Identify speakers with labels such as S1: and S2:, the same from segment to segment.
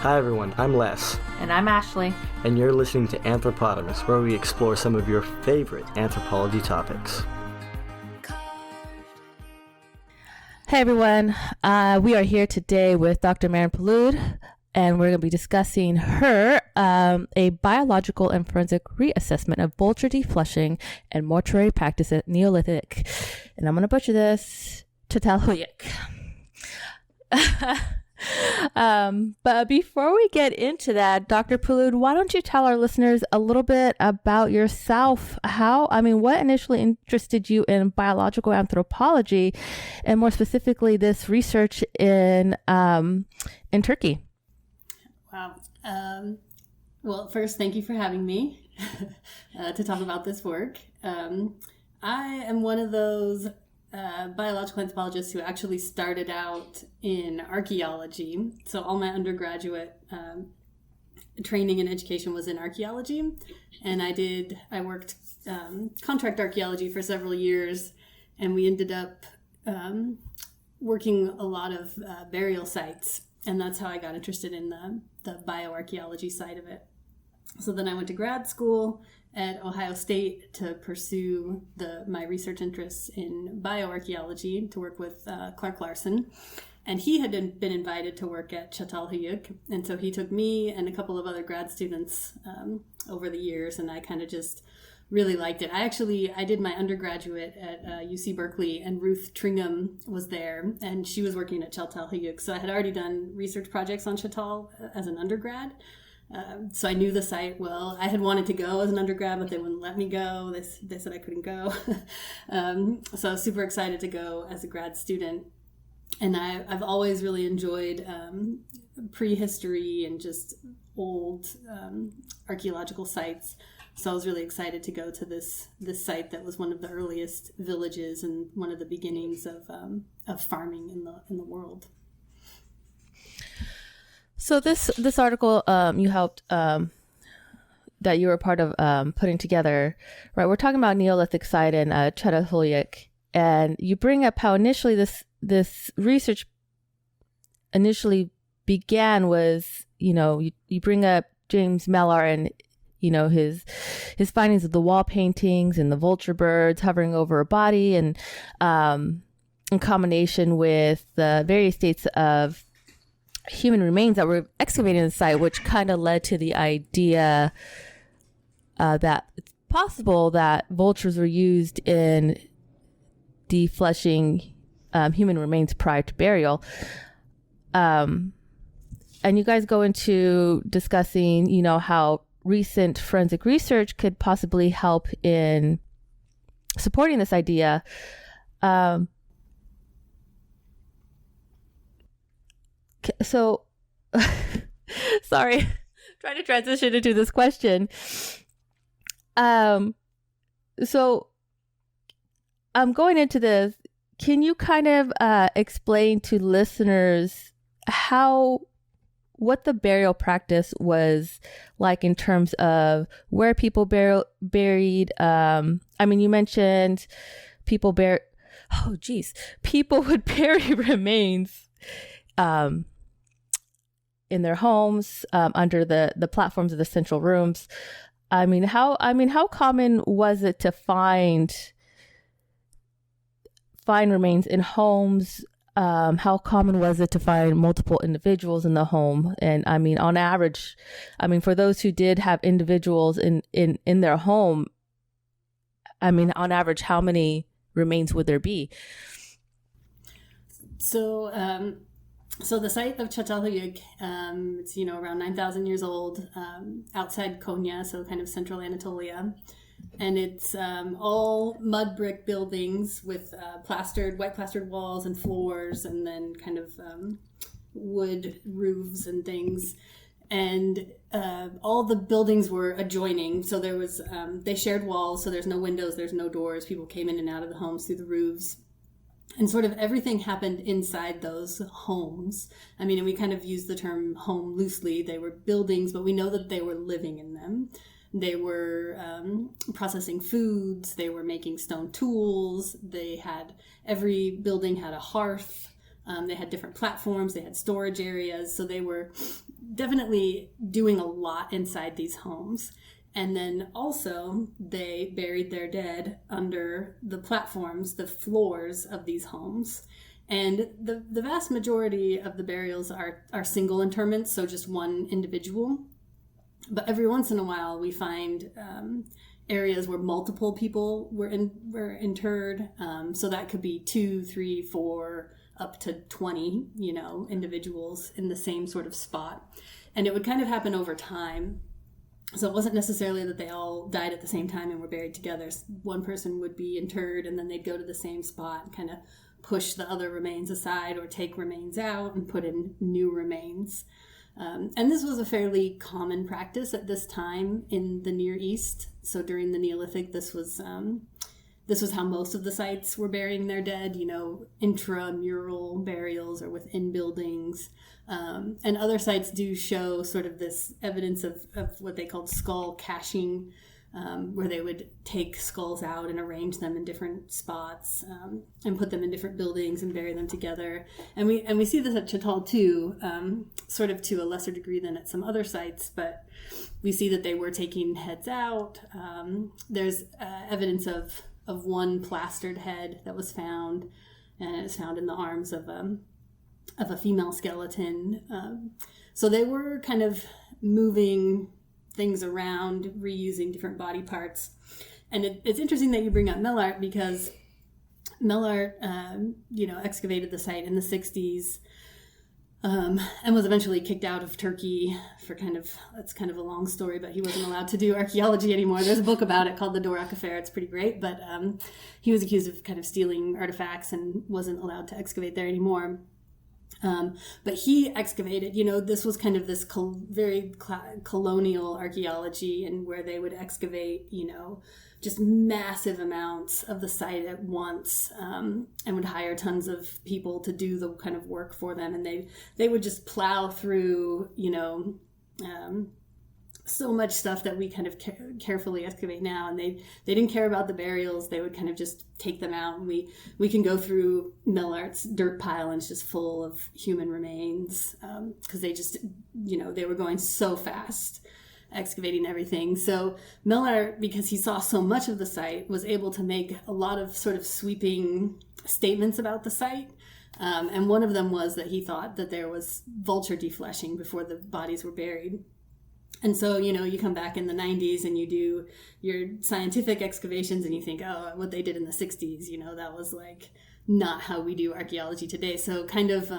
S1: Hi everyone, I'm Les.
S2: And I'm Ashley.
S1: And you're listening to Anthropotamus, where we explore some of your favorite anthropology topics.
S2: Hey everyone, we are here today with Dr. Marin Pilloud, and we're going to be discussing a biological and forensic reassessment of Vulture Defleshing and Mortuary practice at Neolithic, and I'm going to butcher this, Catalhoyuk. But before we get into that, Dr. Pilloud, why don't you tell our listeners a little bit about yourself? What initially interested you in biological anthropology, and more specifically, this research in Turkey?
S3: Wow. Well, first, thank you for having me to talk about this work. I am one of those biological anthropologists who actually started out in archaeology. So all my undergraduate training and education was in archaeology. And I worked contract archaeology for several years, and we ended up working a lot of burial sites. And that's how I got interested in the bioarchaeology side of it. So then I went to grad school at Ohio State to pursue my research interests in bioarchaeology, to work with Clark Larson. And he had been invited to work at Catalhoyuk. And so he took me and a couple of other grad students over the years, and I kind of just really liked it. I did my undergraduate at UC Berkeley, and Ruth Tringham was there, and she was working at Catalhoyuk. So I had already done research projects on Chatal as an undergrad. So I knew the site well. I had wanted to go as an undergrad, but they wouldn't let me go. They said I couldn't go. So I was super excited to go as a grad student. And I've always really enjoyed prehistory and just old archaeological sites. So I was really excited to go to this site that was one of the earliest villages and one of the beginnings of farming in the world.
S2: So this article you helped that you were part of putting together, right? We're talking about Neolithic site in Catalhoyuk, and you bring up how initially this research initially began was, you bring up James Mellar and his findings of the wall paintings and the vulture birds hovering over a body, and in combination with the various states of human remains that were excavated in the site, which kind of led to the idea that it's possible that vultures were used in defleshing human remains prior to burial. And you guys go into discussing, how recent forensic research could possibly help in supporting this idea. So, sorry, trying to transition into this question. So I'm going into this. Can you kind of explain to listeners what the burial practice was like in terms of where people buried? You mentioned people would bury remains in their homes, under the platforms of the central rooms. How common was it to find remains in homes? How common was it to find multiple individuals in the home? And on average, for those who did have individuals in their home, on average, how many remains would there be?
S3: So the site of Catalhoyuk, it's around 9,000 years old, outside Konya, so kind of central Anatolia, and it's all mud brick buildings with white plastered walls and floors, and then kind of wood roofs and things. And all the buildings were adjoining, so there was they shared walls, so there's no windows, there's no doors. People came in and out of the homes through the roofs. And sort of everything happened inside those homes. And we kind of use the term home loosely. They were buildings, but we know that they were living in them. They were processing foods. They were making stone tools. Every building had a hearth. They had different platforms, they had storage areas, so they were definitely doing a lot inside these homes. And then also they buried their dead under the platforms, the floors of these homes. And the vast majority of the burials are single interments, so just one individual. But every once in a while we find areas where multiple people were interred. So that could be 2, 3, 4, up to 20, individuals in the same sort of spot. And it would kind of happen over time. So it wasn't necessarily that they all died at the same time and were buried together. One person would be interred and then they'd go to the same spot and kind of push the other remains aside or take remains out and put in new remains. And this was a fairly common practice at this time in the Near East. So during the Neolithic, this was how most of the sites were burying their dead, intramural burials or within buildings. And other sites do show sort of this evidence of what they called skull caching, where they would take skulls out and arrange them in different spots and put them in different buildings and bury them together. And we see this at Chatal too, sort of to a lesser degree than at some other sites, but we see that they were taking heads out. There's evidence of one plastered head that was found, and it's found in the arms of a female skeleton. So they were kind of moving things around, reusing different body parts. And it's interesting that you bring up Melart, because Melart, excavated the site in the 60s and was eventually kicked out of Turkey for it's kind of a long story, but he wasn't allowed to do archaeology anymore. There's a book about it called The Dorak Affair. It's pretty great, but he was accused of kind of stealing artifacts and wasn't allowed to excavate there anymore. But he excavated, this was kind of this very colonial archaeology, and where they would excavate, just massive amounts of the site at once, and would hire tons of people to do the kind of work for them. And they would just plow through, so much stuff that we kind of carefully excavate now, and they didn't care about the burials. They would kind of just take them out, and we can go through Melart's dirt pile, and it's just full of human remains, because they just, they were going so fast excavating everything. So Melart, because he saw so much of the site, was able to make a lot of sort of sweeping statements about the site. And one of them was that he thought that there was vulture defleshing before the bodies were buried. And so, you come back in the 90s and you do your scientific excavations and you think, oh, what they did in the 60s, that was like not how we do archaeology today. So kind of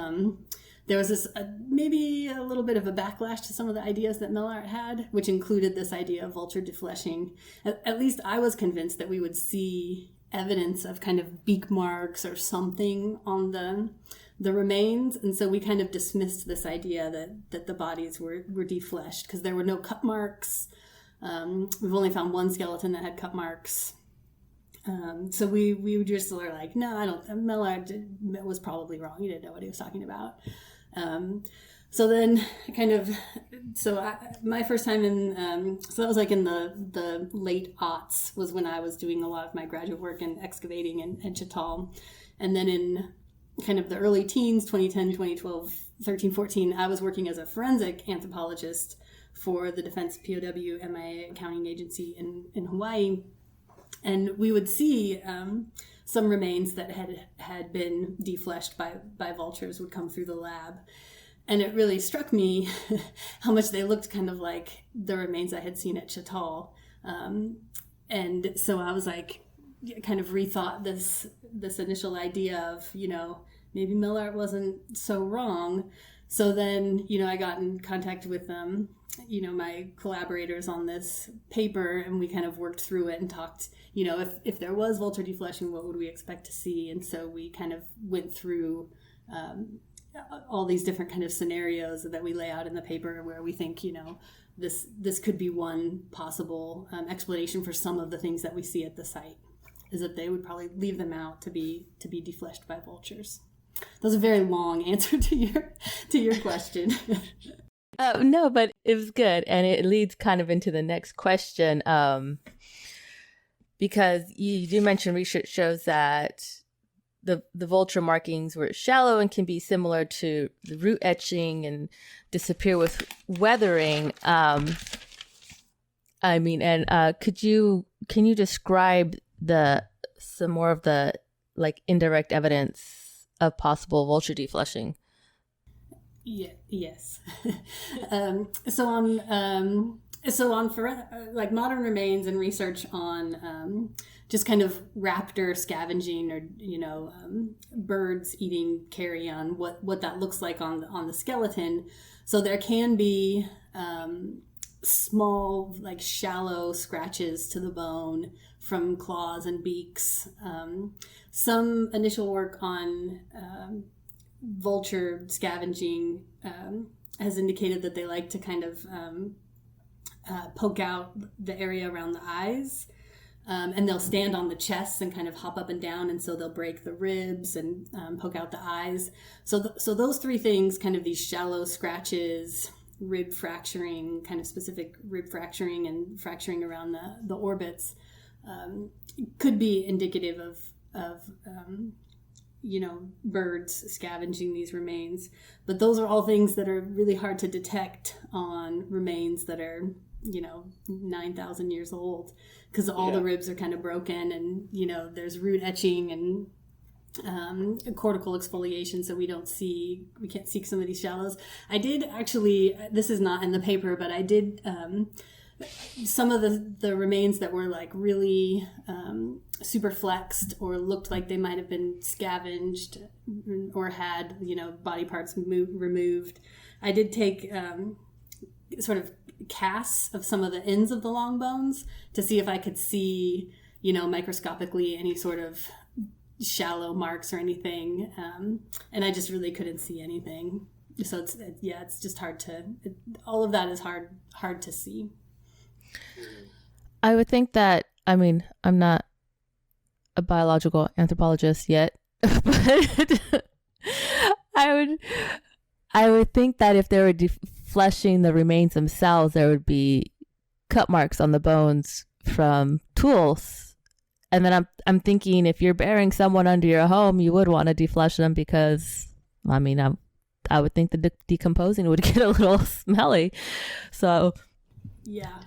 S3: there was this maybe a little bit of a backlash to some of the ideas that Melart had, which included this idea of vulture defleshing. At least I was convinced that we would see evidence of kind of beak marks or something on the remains, and so we kind of dismissed this idea that the bodies were defleshed because there were no cut marks. We've only found one skeleton that had cut marks. So we just were like, no, Melart was probably wrong. He didn't know what he was talking about. So then my first time in, so that was like in the late aughts was when I was doing a lot of my graduate work in excavating in Chatal. And then in kind of the early teens, 2010, 2012, 13, 14, I was working as a forensic anthropologist for the Defense POW MIA Accounting Agency in Hawaii. And we would see some remains that had been defleshed by vultures would come through the lab. And it really struck me how much they looked kind of like the remains I had seen at Chatal. And so I was like, kind of rethought this initial idea of, maybe Melart wasn't so wrong. So then, I got in contact with my collaborators on this paper, and we kind of worked through it and talked, if there was vulture defleshing, what would we expect to see? And so we kind of went through all these different kind of scenarios that we lay out in the paper where we think, this could be one possible explanation for some of the things that we see at the site, is that they would probably leave them out to be defleshed by vultures. That was a very long answer to your question.
S2: No, but it was good, and it leads kind of into the next question, because you do mention research shows that the vulture markings were shallow and can be similar to the root etching and disappear with weathering. Can you describe some more of the like indirect evidence of possible vulture defleshing?
S3: Yeah. Yes. So on like modern remains and research on just kind of raptor scavenging or birds eating carrion, what that looks like on the skeleton. So there can be small, like shallow scratches to the bone from claws and beaks. Some initial work on vulture scavenging has indicated that they like to kind of poke out the area around the eyes, and they'll stand on the chest and kind of hop up and down, and so they'll break the ribs and poke out the eyes. So those three things, kind of these shallow scratches, rib fracturing, kind of specific rib fracturing and fracturing around the orbits, could be indicative of birds scavenging these remains. But those are all things that are really hard to detect on remains that are 9,000 years old, because all the ribs are kind of broken, and there's root etching and cortical exfoliation, so we can't see some of these shallows. I did actually, this is not in the paper, but I did some of the remains that were like really super flexed or looked like they might have been scavenged or had body parts removed. I did take sort of casts of some of the ends of the long bones to see if I could see microscopically any sort of shallow marks or anything, and I just really couldn't see anything. So it's just hard to, all of that is hard to see.
S2: I would think that, I'm not a biological anthropologist yet, but I would think that if they were defleshing the remains themselves, there would be cut marks on the bones from tools. And then I'm thinking, if you're burying someone under your home, you would want to deflesh them because, I would think the decomposing would get a little smelly. So,
S3: yeah,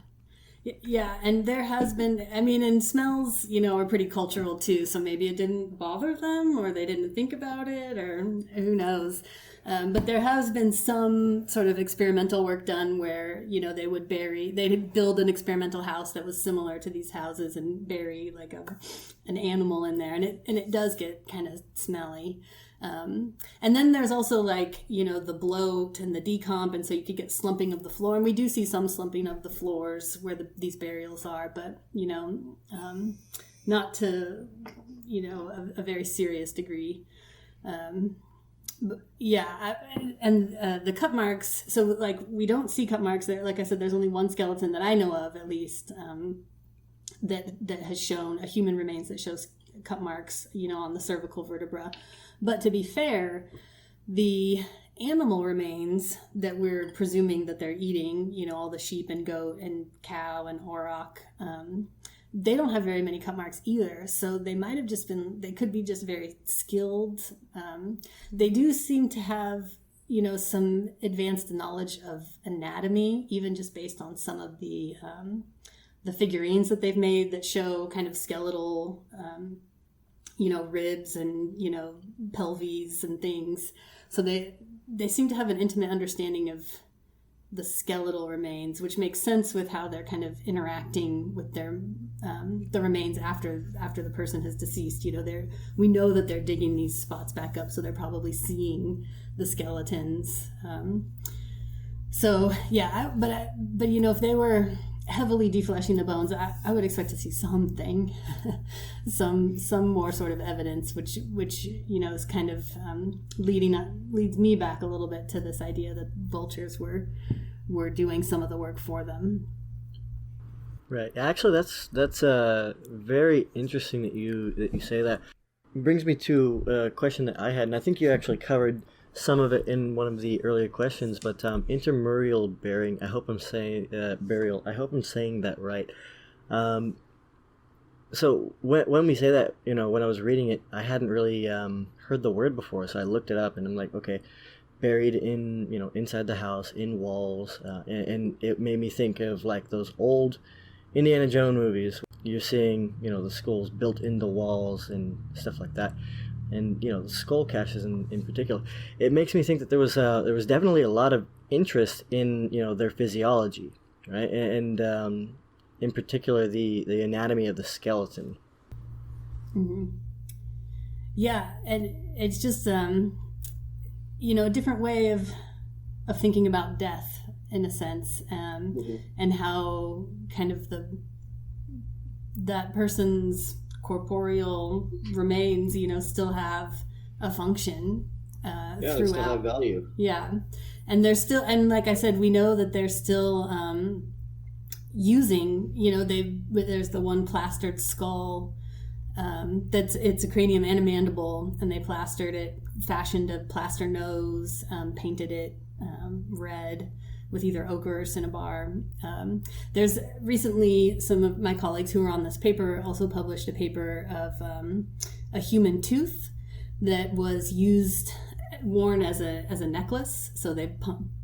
S3: and there has been, and smells, are pretty cultural too. So maybe it didn't bother them, or they didn't think about it, or who knows. But there has been some sort of experimental work done where, they'd build an experimental house that was similar to these houses and bury like an animal in there. And it does get kind of smelly. And then there's also like, the bloat and the decomp. And so you could get slumping of the floor. And we do see some slumping of the floors where these burials are, but, not to, a very serious degree. The cut marks, so like we don't see cut marks there. Like I said, there's only one skeleton that I know of, at least, that has shown, a human remains that shows cut marks, on the cervical vertebra. But to be fair, the animal remains that we're presuming that they're eating, all the sheep and goat and cow and auroch, they don't have very many cut marks either. So they might have they could be just very skilled. They do seem to have, some advanced knowledge of anatomy, even just based on some of the figurines that they've made that show kind of skeletal, ribs and, pelvis and things. So they seem to have an intimate understanding of the skeletal remains, which makes sense with how they're kind of interacting with their the remains after the person has deceased. We know that they're digging these spots back up, so they're probably seeing the skeletons. But if they were heavily defleshing the bones, I would expect to see something, some more sort of evidence, which is kind of leads me back a little bit to this idea that vultures were doing some of the work for them.
S1: Right. Actually, that's very interesting that you say that. It brings me to a question that I had, and I think you actually covered some of it in one of the earlier questions, but intermural burying. I hope I'm saying burial. I hope I'm saying that right. So when we say that, when I was reading it, I hadn't really heard the word before, so I looked it up, and I'm like, okay, buried in inside the house in walls, and it made me think of like those old Indiana Jones movies. You're seeing the skulls built into walls and stuff like that, and the skull caches in particular. It makes me think that there was definitely a lot of interest in their physiology, right, and in particular the anatomy of the skeleton.
S3: Mm-hmm. Yeah, and it's just a different way of thinking about death in a sense, and how kind of that person's corporeal remains, still have a function
S1: Yeah,
S3: throughout.
S1: still have value.
S3: Yeah, and they're still, and like I said, we know that they're still using. There's the one plastered skull. It's a cranium and a mandible, and they plastered it, fashioned a plaster nose, painted it red with either ochre or cinnabar. There's recently some of my colleagues who were on this paper also published a paper of a human tooth that was worn as a necklace. So they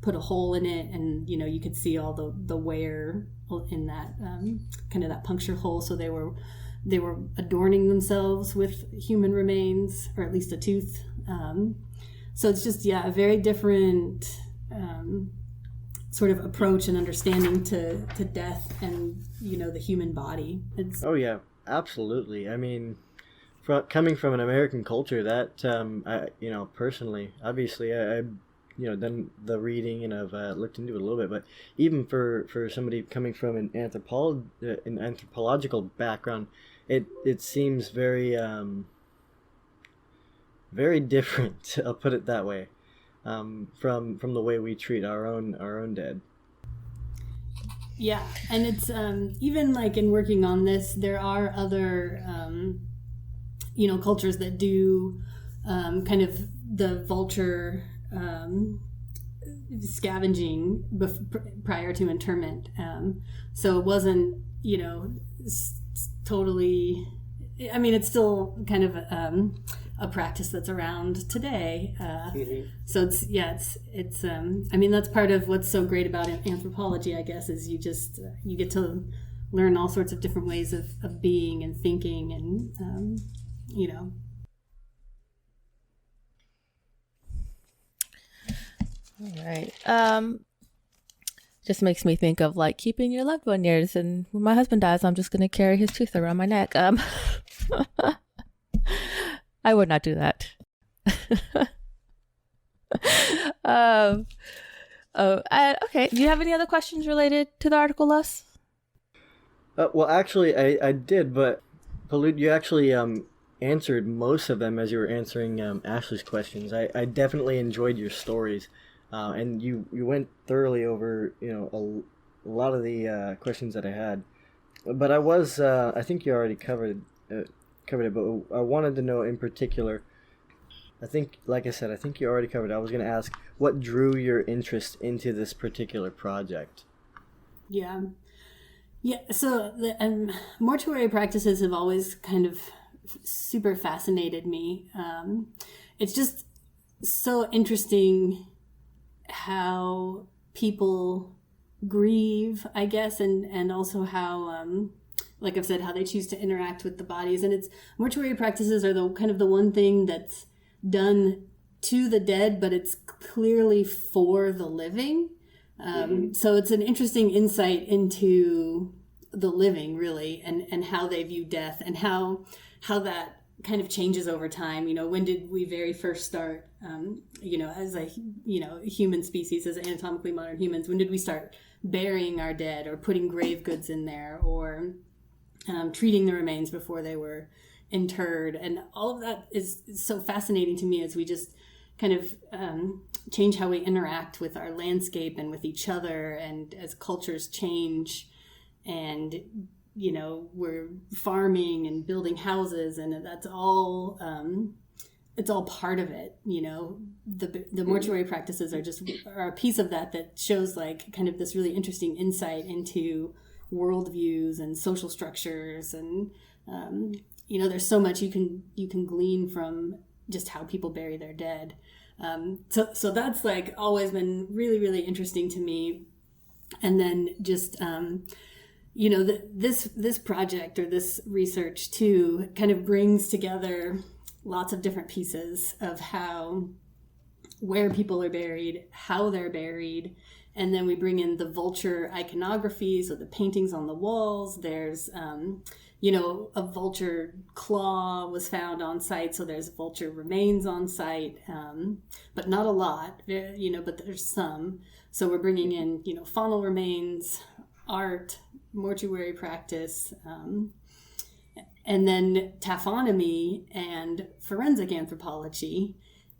S3: put a hole in it, and you could see all the wear in that kind of that puncture hole. So they were adorning themselves with human remains, or at least a tooth. So it's just, a very different sort of approach and understanding to death and, the human body.
S1: Oh, yeah, absolutely. I mean, coming from an American culture, that, personally, obviously, I've done the reading and I've looked into it a little bit, but even for somebody coming from an anthropological background, it seems very very different. I'll put it that way, from the way we treat our own dead.
S3: Yeah, and it's even like in working on this, there are other cultures that do kind of the vulture scavenging prior to interment. So it wasn't totally. I mean, it's still kind of a practice that's around today. So it's I mean, that's part of what's so great about anthropology, I guess, is you get to learn all sorts of different ways of being and thinking, and
S2: All right. Just makes me think of like keeping your loved one nears, and when my husband dies, I'm just gonna carry his tooth around my neck. I would not do that. Okay. Do you have any other questions related to the article, Les?
S1: Well, actually, I did, but Pilloud, you actually answered most of them as you were answering Ashley's questions. I definitely enjoyed your stories, and you went thoroughly over a lot of the questions that I had. But I think you already covered it, but I wanted to know in particular. I think, like I said, I think you already covered it. I was going to ask what drew your interest into this particular project.
S3: Yeah. So the mortuary practices have always kind of super fascinated me. It's just so interesting how people grieve, I guess, and also how, like I've said, how they choose to interact with the bodies. And mortuary practices are the kind of the one thing that's done to the dead, but it's clearly for the living. So it's an interesting insight into the living, really, and how they view death, and how that kind of changes over time. When did we very first start, as a human species, as anatomically modern humans, when did we start burying our dead, or putting grave goods in there, or treating the remains before they were interred? And all of that is so fascinating to me as we just kind of change how we interact with our landscape and with each other, and as cultures change, and we're farming and building houses, and that's all it's all part of it. The mortuary practices are a piece of that shows like kind of this really interesting insight into worldviews and social structures, and There's so much you can glean from just how people bury their dead. So that's like always been really, really interesting to me. And then just, this project or this research too kind of brings together lots of different pieces of where people are buried, how they're buried. And then we bring in the vulture iconography, so the paintings on the walls. There's, a vulture claw was found on site, so there's vulture remains on site, but not a lot, but there's some. So we're bringing in, faunal remains, art, mortuary practice, and then taphonomy and forensic anthropology.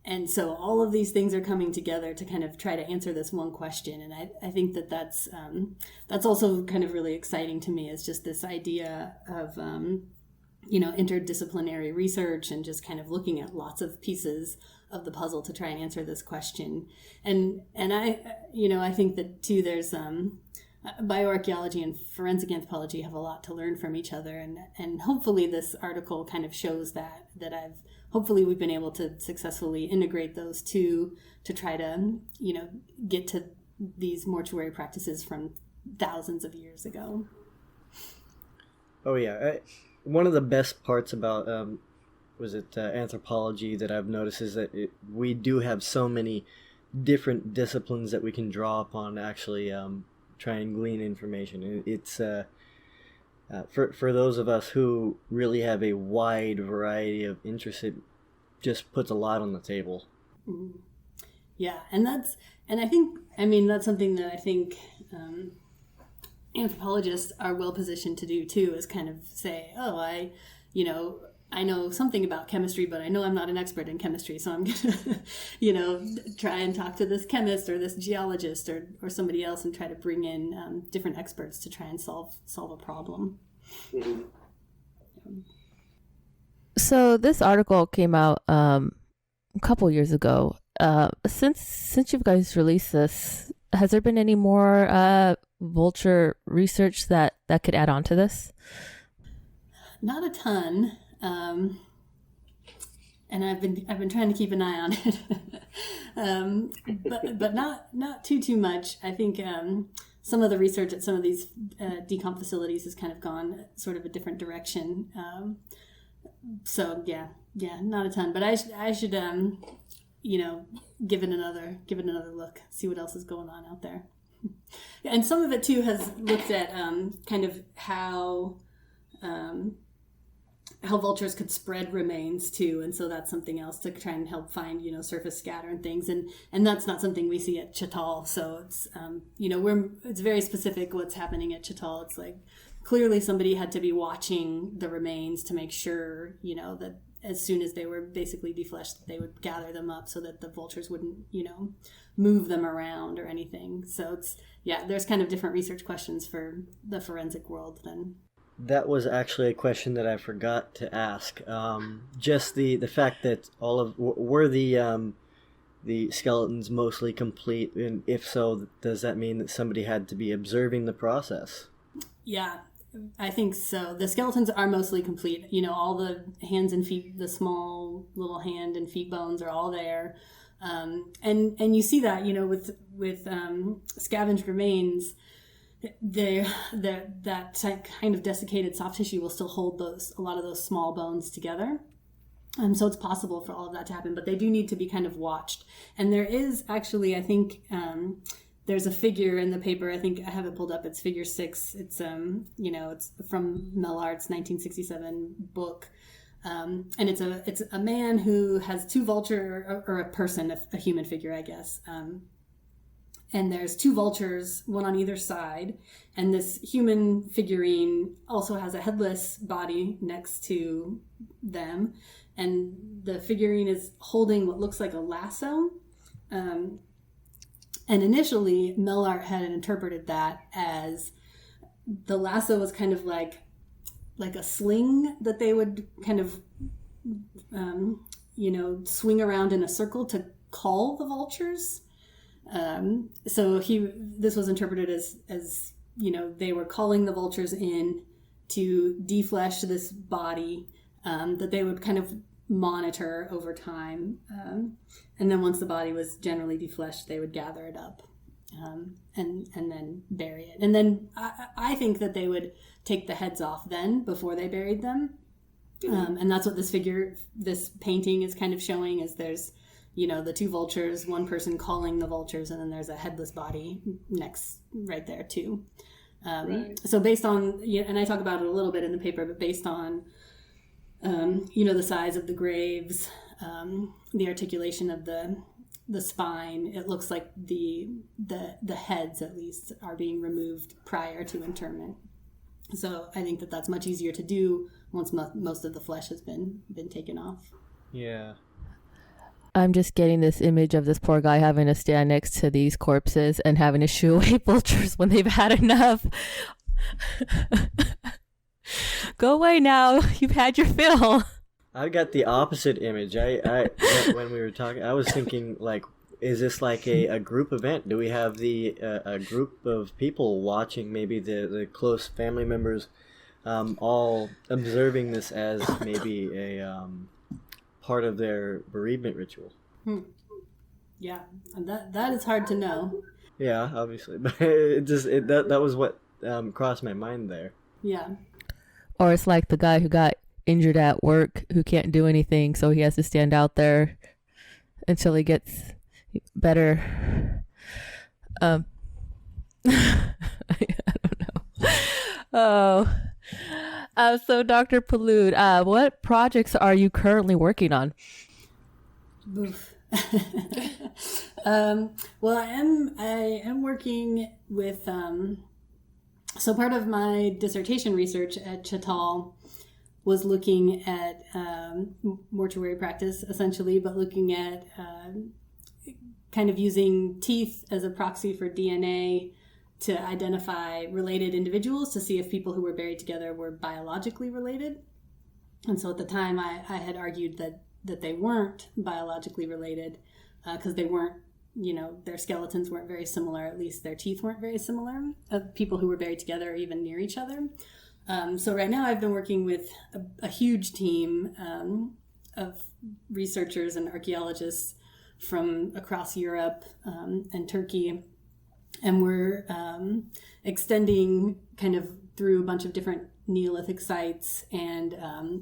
S3: And so all of these things are coming together to kind of try to answer this one question. And I think that's also kind of really exciting to me, is just this idea of, interdisciplinary research and just kind of looking at lots of pieces of the puzzle to try and answer this question. And I think that too, there's bioarchaeology and forensic anthropology have a lot to learn from each other. And hopefully this article kind of shows that hopefully we've been able to successfully integrate those two to try to, get to these mortuary practices from thousands of years ago.
S1: Oh yeah. One of the best parts about, anthropology that I've noticed is that we do have so many different disciplines that we can draw upon to actually try and glean information. It's for those of us who really have a wide variety of interests, it just puts a lot on the table.
S3: Mm-hmm. Yeah, and that's something that I think anthropologists are well positioned to do too, is kind of say, oh, I know something about chemistry, but I know I'm not an expert in chemistry, so I'm gonna, try and talk to this chemist or this geologist or somebody else and try to bring in different experts to try and solve a problem.
S1: Mm-hmm.
S2: So this article came out a couple years ago. Since you guys released this, has there been any more vulture research that could add on to this?
S3: Not a ton. And I've been trying to keep an eye on it, but not too much. I think some of the research at some of these decomp facilities has kind of gone sort of a different direction. So yeah, not a ton. But I should give it another look, see what else is going on out there. And some of it too has looked at kind of how vultures could spread remains too, and so that's something else to try and help find surface scatter and things, and that's not something we see at Chital. So it's it's very specific what's happening at Chital. It's like clearly somebody had to be watching the remains to make sure that as soon as they were basically defleshed, they would gather them up so that the vultures wouldn't move them around or anything. So there's kind of different research questions for the forensic world then.
S1: That was actually a question that I forgot to ask. Just the fact that were the skeletons mostly complete, and if so, does that mean that somebody had to be observing the process?
S3: Yeah, I think so. The skeletons are mostly complete. All the hands and feet, the small little hand and feet bones are all there, and you see that with scavenged remains. That kind of desiccated soft tissue will still hold a lot of those small bones together. So it's possible for all of that to happen, but they do need to be kind of watched. And there is actually, I think, there's a figure in the paper. I think I have it pulled up. It's figure 6. It's it's from Mellart's 1967 book. And it's a man who has two vulture, or a person, a human figure, I guess. And there's two vultures, one on either side. And this human figurine also has a headless body next to them. And the figurine is holding what looks like a lasso. And initially, Mellart had interpreted that as the lasso was kind of like a sling that they would kind of, swing around in a circle to call the vultures. So this was interpreted as they were calling the vultures in to deflesh this body that they would kind of monitor over time. And then once the body was generally defleshed, they would gather it up and then bury it. And then I think that they would take the heads off then before they buried them. And that's what this painting is kind of showing, is there's, the two vultures, one person calling the vultures, and then there's a headless body next right there too. So based on, and I talk about it a little bit in the paper, but based on, the size of the graves, the articulation of the spine, it looks like the heads at least are being removed prior to interment. So I think that that's much easier to do once most of the flesh has been taken off.
S1: Yeah.
S2: I'm just getting this image of this poor guy having to stand next to these corpses and having to shoo away vultures when they've had enough. Go away now. You've had your fill.
S1: I got the opposite image. I when we were talking, I was thinking, like, is this like a group event? Do we have a group of people watching, maybe the close family members, all observing this as maybe a part of their bereavement ritual?
S3: Yeah, and that is hard to know.
S1: Yeah, obviously, but that was what crossed my mind there.
S3: Yeah.
S2: Or it's like the guy who got injured at work who can't do anything, so he has to stand out there until he gets better. I don't know. So Dr. Pilloud, what projects are you currently working on?
S3: Oof. Well, I am working with, so part of my dissertation research at Chatal was looking at mortuary practice, essentially, but looking at kind of using teeth as a proxy for DNA to identify related individuals, to see if people who were buried together were biologically related. And so at the time, I had argued that they weren't biologically related because they weren't, their skeletons weren't very similar, at least their teeth weren't very similar, of people who were buried together or even near each other. So right now I've been working with a huge team of researchers and archaeologists from across Europe and Turkey. And we're extending kind of through a bunch of different Neolithic sites and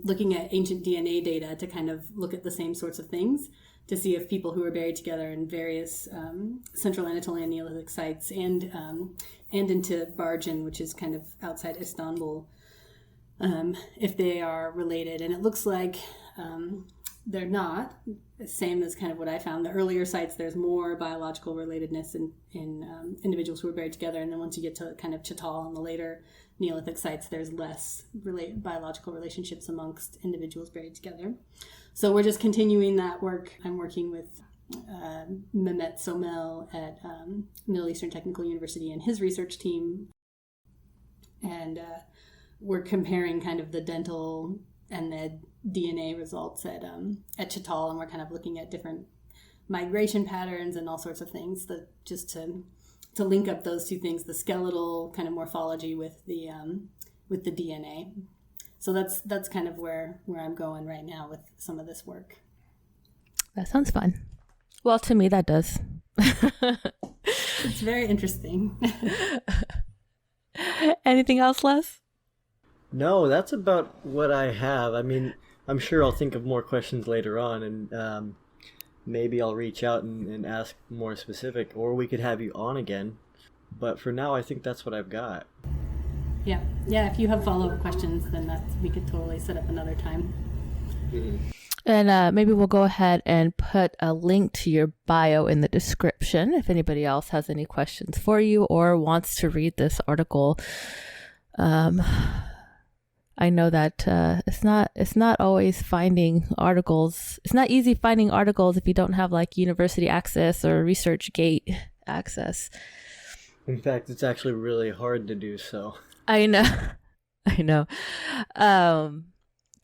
S3: looking at ancient DNA data to kind of look at the same sorts of things, to see if people who were buried together in various Central Anatolian Neolithic sites and into Barcın, which is kind of outside Istanbul, if they are related. And it looks like they're not. Same as kind of what I found. The earlier sites, there's more biological relatedness in individuals who were buried together. And then once you get to kind of Chatal and the later Neolithic sites, there's less biological relationships amongst individuals buried together. So we're just continuing that work. I'm working with Mehmet Somel at Middle Eastern Technical University and his research team. And we're comparing kind of the dental and the DNA results at Chatal, and we're kind of looking at different migration patterns and all sorts of things that just to link up those two things, the skeletal kind of morphology with the DNA. So that's kind of where I'm going right now with some of this work.
S2: That sounds fun. Well, to me, that does.
S3: It's very interesting.
S2: Anything else, Les?
S1: No, that's about what I have. I mean, I'm sure I'll think of more questions later on, and maybe I'll reach out and ask more specific, or we could have you on again. But for now, I think that's what I've got.
S3: Yeah. If you have follow-up questions, then we could totally set up another time.
S1: Mm-hmm.
S2: And maybe we'll go ahead and put a link to your bio in the description if anybody else has any questions for you or wants to read this article. I know that it's not always finding articles. It's not easy finding articles if you don't have like university access or ResearchGate access.
S1: In fact, it's actually really hard to do so.
S2: I know.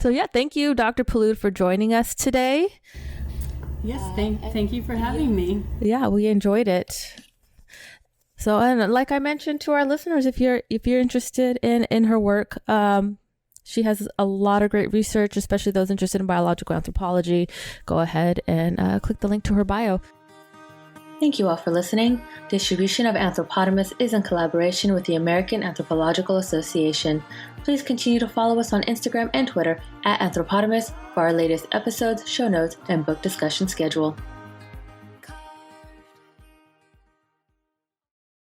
S2: So yeah, thank you, Dr. Pilloud, for joining us today.
S3: Yes, thank you for having me.
S2: Yeah, we enjoyed it. So, and like I mentioned to our listeners, if you're interested in her work, she has a lot of great research, especially those interested in biological anthropology. Go ahead and click the link to her bio. Thank you all for listening. Distribution of Anthropotamus is in collaboration with the American Anthropological Association. Please continue to follow us on Instagram and Twitter @Anthropotamus for our latest episodes, show notes, and book discussion schedule.